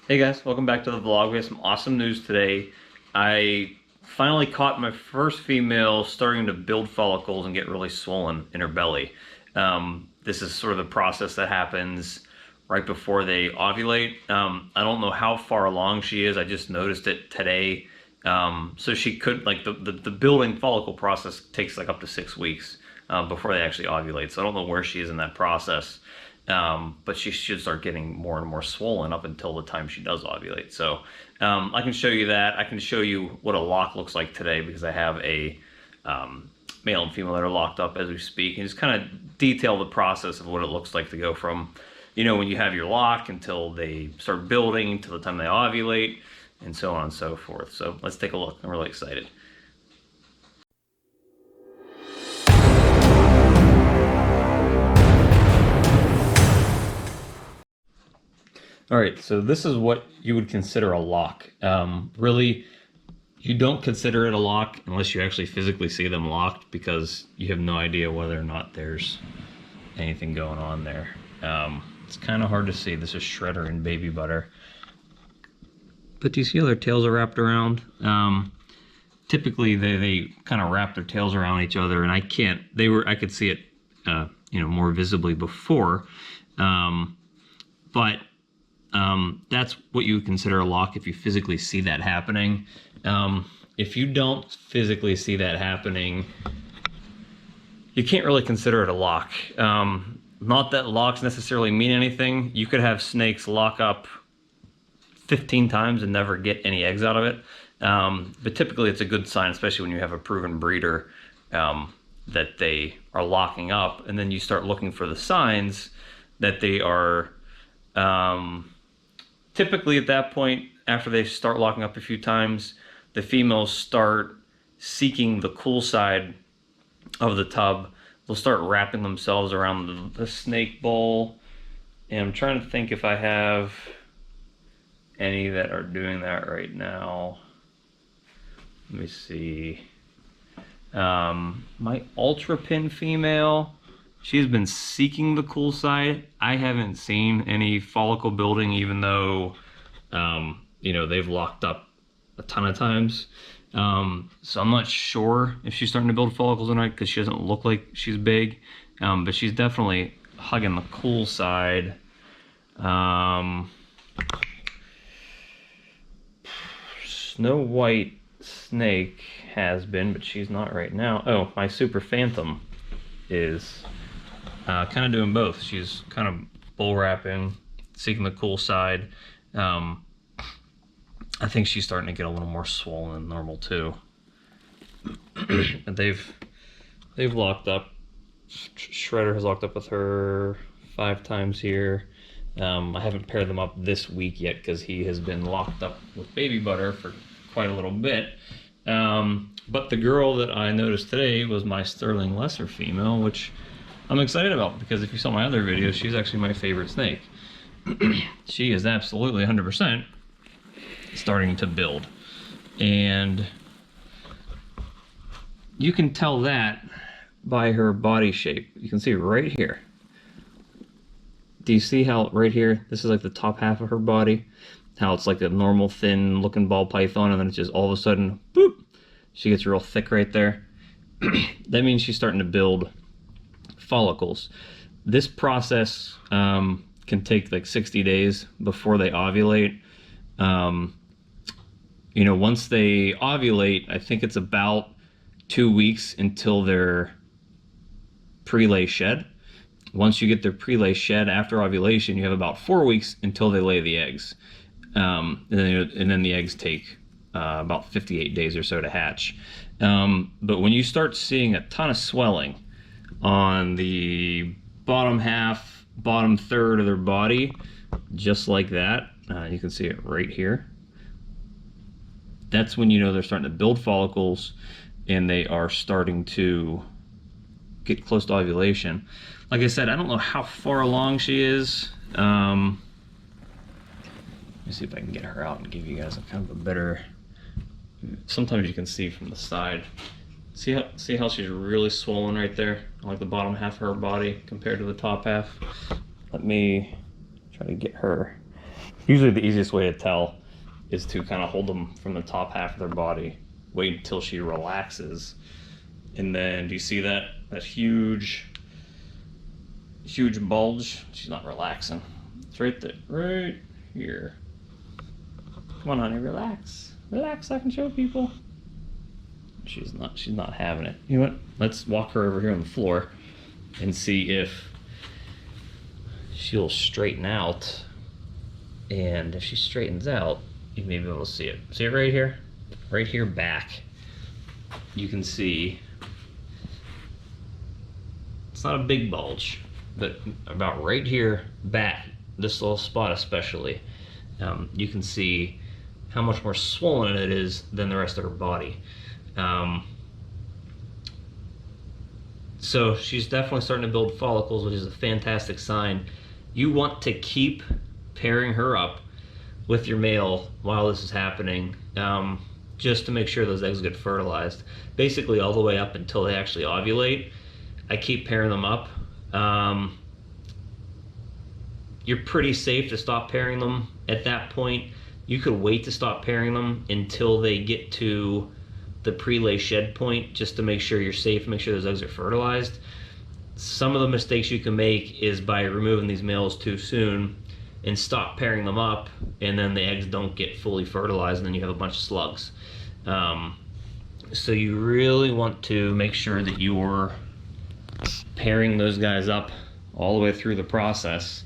Hey guys, welcome back to the vlog. We have some awesome news today. I finally caught my first female starting to build follicles and get really swollen in her belly. This is sort of the process that happens right before they ovulate. I don't know how far along she is. I just noticed it today. So she could, like, the building follicle process takes like up to 6 weeks before they actually ovulate. So I don't know where she is in that process. But she should start getting more and more swollen up until the time she does ovulate. So I can show you that. I can show you what a lock looks like today because I have a male and female that are locked up as we speak, and just kind of detail the process of what it looks like to go from, when you have your lock until they start building, until the time they ovulate, and so on and so forth. So let's take a look. I'm really excited. All right, so this is what you would consider a lock. Really, you don't consider it a lock unless you actually physically see them locked because you have no idea whether or not there's anything going on there. It's kind of hard to see. This is Shredder and Baby Butter. But do you see how their tails are wrapped around? Typically, they kind of wrap their tails around each other, and I could see it, more visibly before. But that's what you would consider a lock if you physically see that happening. If you don't physically see that happening, you can't really consider it a lock. Not that locks necessarily mean anything. You could have snakes lock up 15 times and never get any eggs out of it. But typically it's a good sign, especially when you have a proven breeder, that they are locking up, and then you start looking for the signs that they are typically at that point, after they start locking up a few times, the females start seeking the cool side of the tub. They'll start wrapping themselves around the snake bowl. And I'm trying to think if I have any that are doing that right now. Let me see. My ultra pin female, she's been seeking the cool side. I haven't seen any follicle building, even though, they've locked up a ton of times. So I'm not sure if she's starting to build follicles or not because she doesn't look like she's big. But she's definitely hugging the cool side. Snow White Snake has been, but she's not right now. Oh, my Super Phantom is kind of doing both. She's kind of bull wrapping, seeking the cool side. I think she's starting to get a little more swollen than normal too. And they've locked up. Shredder has locked up with her 5 times here. I haven't paired them up this week yet because he has been locked up with Baby Butter for quite a little bit. But the girl that I noticed today was my Sterling Lesser female, which I'm excited about because if you saw my other videos, she's actually my favorite snake. She is absolutely 100% starting to build. And you can tell that by her body shape. You can see right here. Do you see how right here, this is like the top half of her body? How it's like a normal thin looking ball python, and then it's just all of a sudden, boop, she gets real thick right there. That means she's starting to build follicles. This process can take like 60 days before they ovulate. Once they ovulate, I think it's about 2 weeks until their prelay shed. Once you get their prelay shed after ovulation, you have about 4 weeks until they lay the eggs. And then the eggs take about 58 days or so to hatch. But when you start seeing a ton of swelling on the bottom half, bottom third of their body, just like that, you can see it right here. That's when you know they're starting to build follicles and they are starting to get close to ovulation. Like I said, I don't know how far along she is. Let me see if I can get her out and give you guys a kind of a better. Sometimes you can see from the side. See how she's really swollen right there, like the bottom half of her body compared to the top half. Let me try to get her Usually the easiest way to tell is to kind of hold them from the top half of their body, wait until she relaxes, and then do you see that huge bulge? She's not relaxing. It's right there, right here. Come on, honey, relax. Relax so I can show people. She's not having it. You know what? Let's walk her over here on the floor and see if she'll straighten out. And if she straightens out, you may be able to see it. See it right here? Right here back. You can see it's not a big bulge, but about right here back, this little spot especially, you can see how much more swollen it is than the rest of her body. So she's definitely starting to build follicles, which is a fantastic sign. You want to keep pairing her up with your male while this is happening, just to make sure those eggs get fertilized. Basically all the way up until they actually ovulate, I keep pairing them up. You're pretty safe to stop pairing them at that point. You could wait to stop pairing them until they get to the pre-lay shed point, just to make sure you're safe, make sure those eggs are fertilized. Some of the mistakes you can make is by removing these males too soon and stop pairing them up, and then the eggs don't get fully fertilized, and then you have a bunch of slugs. So you really want to make sure that you're pairing those guys up all the way through the process.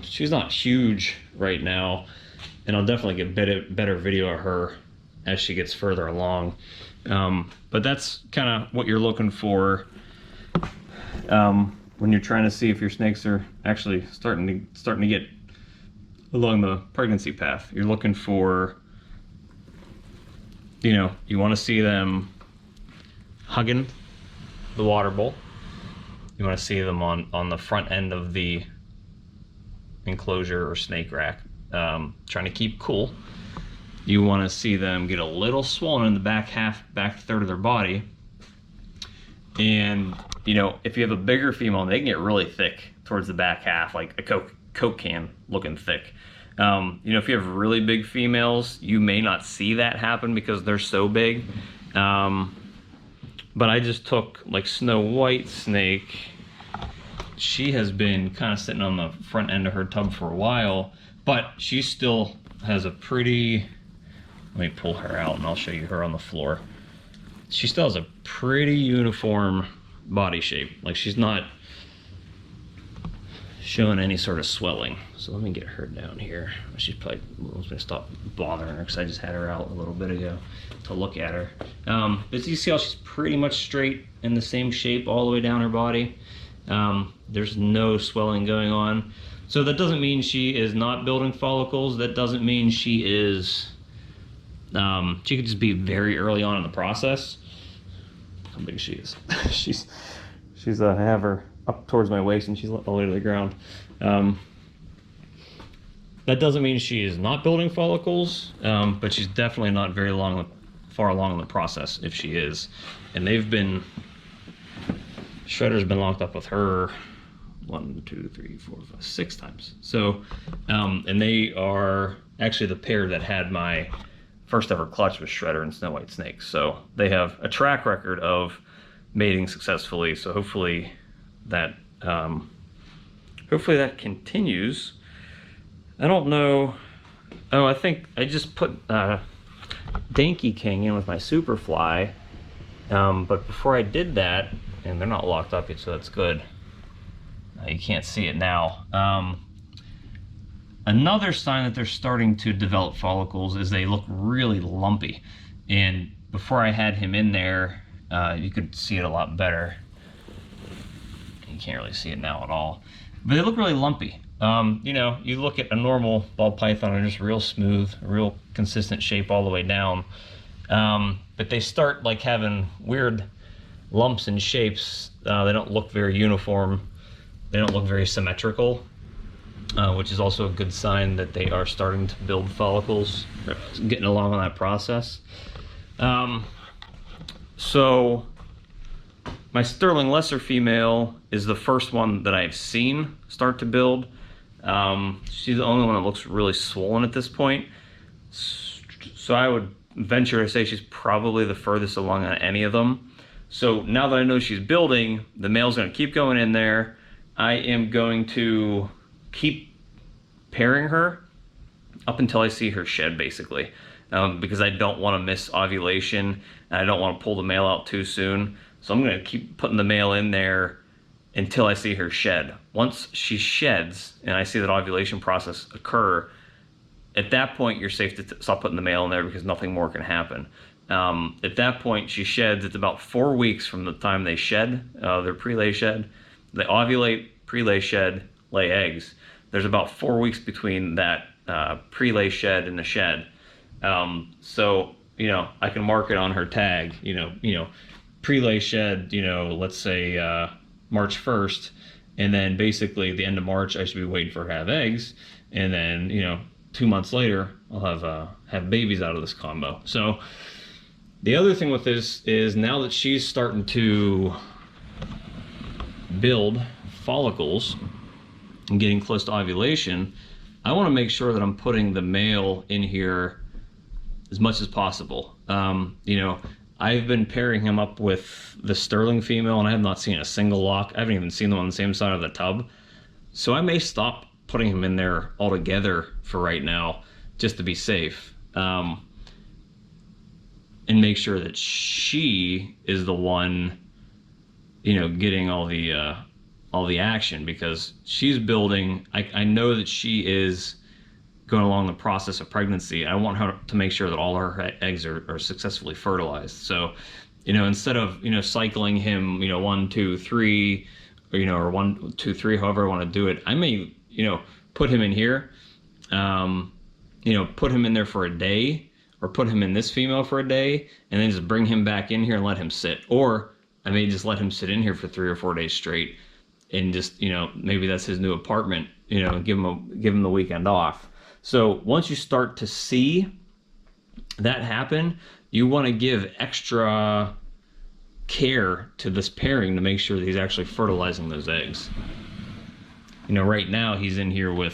She's not huge right now, and I'll definitely get better video of her as she gets further along. But that's kind of what you're looking for when you're trying to see if your snakes are actually starting to get along the pregnancy path. You're looking for, you want to see them hugging the water bowl. You want to see them on the front end of the enclosure or snake rack, trying to keep cool. You want to see them get a little swollen in the back third of their body. And, if you have a bigger female, they can get really thick towards the back half, like a Coke can looking thick. If you have really big females, you may not see that happen because they're so big. But I just took like Snow White snake. She has been kind of sitting on the front end of her tub for a while, but she still has a pretty, let me pull her out and I'll show you her on the floor. She still has a pretty uniform body shape. Like, she's not showing any sort of swelling. So let me get her down here. She's probably gonna stop bothering her because I just had her out a little bit ago to look at her. But you see how she's pretty much straight in the same shape all the way down her body. There's no swelling going on. So that doesn't mean she is not building follicles. That doesn't mean she is, she could just be very early on in the process. How big she is. she's I have her up towards my waist and she's all the way to the ground. That doesn't mean she is not building follicles, but she's definitely not far along in the process if she is. And Shredder's been locked up with her 1, 2, 3, 4, 5, 6 times. So, and they are actually the pair that had my first ever clutch with Shredder and Snow White snakes. So they have a track record of mating successfully. So hopefully that continues. I don't know. Oh, I think I just put Danky King in with my Superfly. But before I did that, and they're not locked up yet, so that's good. You can't see it now. Another sign that they're starting to develop follicles is they look really lumpy. And before I had him in there, you could see it a lot better. You can't really see it now at all. But they look really lumpy. You look at a normal ball python and just real smooth, real consistent shape all the way down. But they start like having weird lumps and shapes. They don't look very uniform. They don't look very symmetrical, which is also a good sign that they are starting to build follicles, getting along on that process. So my Sterling Lesser female is the first one that I've seen start to build. She's the only one that looks really swollen at this point. So I would venture to say she's probably the furthest along on any of them. So now that I know she's building, the male's going to keep going in there. I am going to keep pairing her up until I see her shed, basically, because I don't want to miss ovulation and I don't want to pull the male out too soon. So I'm going to keep putting the male in there until I see her shed. Once she sheds and I see that ovulation process occur, at that point you're safe to stop putting the male in there because nothing more can happen. At that point she sheds. It's about 4 weeks from the time they shed, their pre-lay shed. They ovulate, pre-lay shed, lay eggs. There's about 4 weeks between that pre-lay shed and the shed. So, I can mark it on her tag, pre-lay shed, let's say March 1st, and then basically the end of March I should be waiting for her to have eggs, and then 2 months later I'll have babies out of this combo. So the other thing with this is now that she's starting to build follicles and getting close to ovulation, I want to make sure that I'm putting the male in here as much as possible. I've been pairing him up with the sterling female, and I have not seen a single lock. I haven't even seen them on the same side of the tub. So I may stop putting him in there altogether for right now, just to be safe, and make sure that she is the one, getting all the action, because she's building. I know that she is going along the process of pregnancy. I want her to make sure that all her eggs are successfully fertilized. So, instead of, cycling him, 1, 2, 3, or 1, 2, 3, however I want to do it, I may, put him in here, put him in there for a day, or put him in this female for a day, and then just bring him back in here and let him sit. Or I may just let him sit in here for 3 or 4 days straight, and just, maybe that's his new apartment, and give him the weekend off. So once you start to see that happen, you want to give extra care to this pairing to make sure that he's actually fertilizing those eggs. Right now he's in here with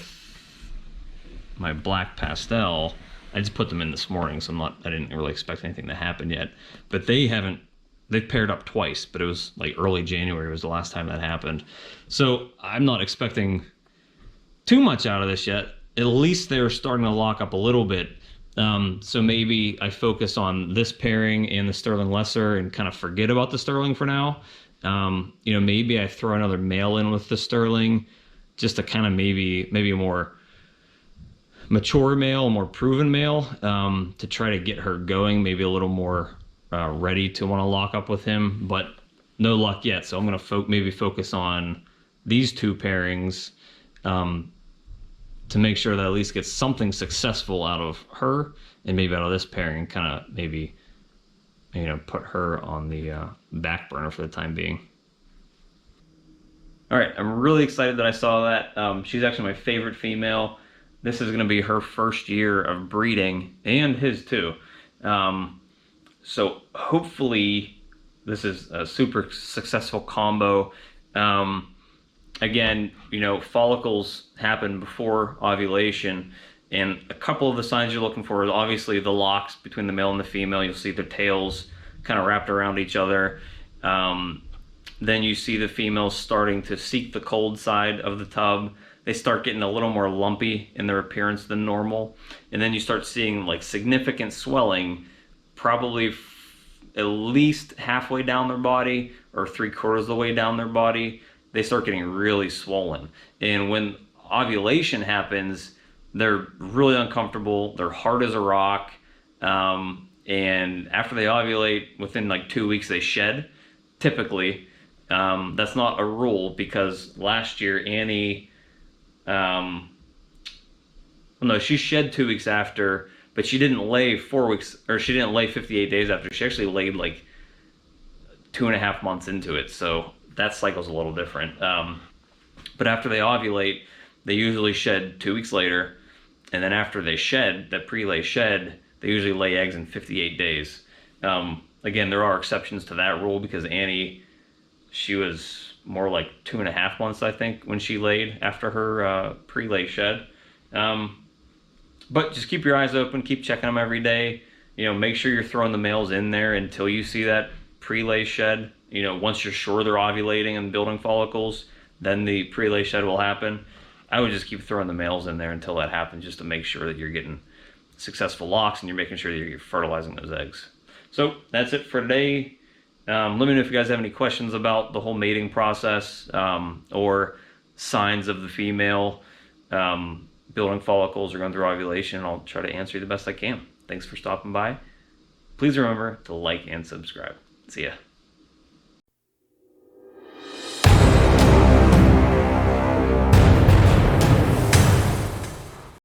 my black pastel. I just put them in this morning, so I didn't really expect anything to happen yet. But they've paired up twice, but it was like early January was the last time that happened. So I'm not expecting too much out of this yet. At least they're starting to lock up a little bit. So maybe I focus on this pairing and the sterling lesser and kind of forget about the sterling for now. Maybe I throw another male in with the sterling, just to kind of maybe a more mature male, a more proven male, to try to get her going, maybe a little more ready to want to lock up with him, but no luck yet. So I'm going to maybe focus on these two pairings, to make sure that I at least get something successful out of her, and maybe out of this pairing, kind of maybe, put her on the back burner for the time being. All right, I'm really excited that I saw that. She's actually my favorite female. This is going to be her first year of breeding, and his too. So hopefully this is a super successful combo. Again, follicles happen before ovulation, and a couple of the signs you're looking for is obviously the locks between the male and the female. You'll see their tails kind of wrapped around each other. Then you see the females starting to seek the cold side of the tub. They start getting a little more lumpy in their appearance than normal. And then you start seeing like significant swelling, probably at least halfway down their body or 3/4 of the way down their body. They start getting really swollen. And when ovulation happens, they're really uncomfortable. They're hard as a rock. And after they ovulate, within like 2 weeks, they shed, typically. That's not a rule, because last year, Annie, she shed 2 weeks after, but she didn't lay 4 weeks, or she didn't lay 58 days after. She actually laid like 2.5 months into it. So that cycle's a little different. But after they ovulate, they usually shed 2 weeks later. And then after they shed, that pre-lay shed, they usually lay eggs in 58 days. Again, there are exceptions to that rule, because Annie, she was more like 2.5 months, I think, when she laid after her pre-lay shed. But just keep your eyes open, keep checking them every day. Make sure you're throwing the males in there until you see that pre-lay shed. Once you're sure they're ovulating and building follicles, then the pre-lay shed will happen. I would just keep throwing the males in there until that happens, just to make sure that you're getting successful locks and you're making sure that you're fertilizing those eggs. So that's it for today. Let me know if you guys have any questions about the whole mating process, or signs of the female building follicles or going through ovulation. I'll try to answer you the best I can. Thanks for stopping by. Please remember to like and subscribe. See ya.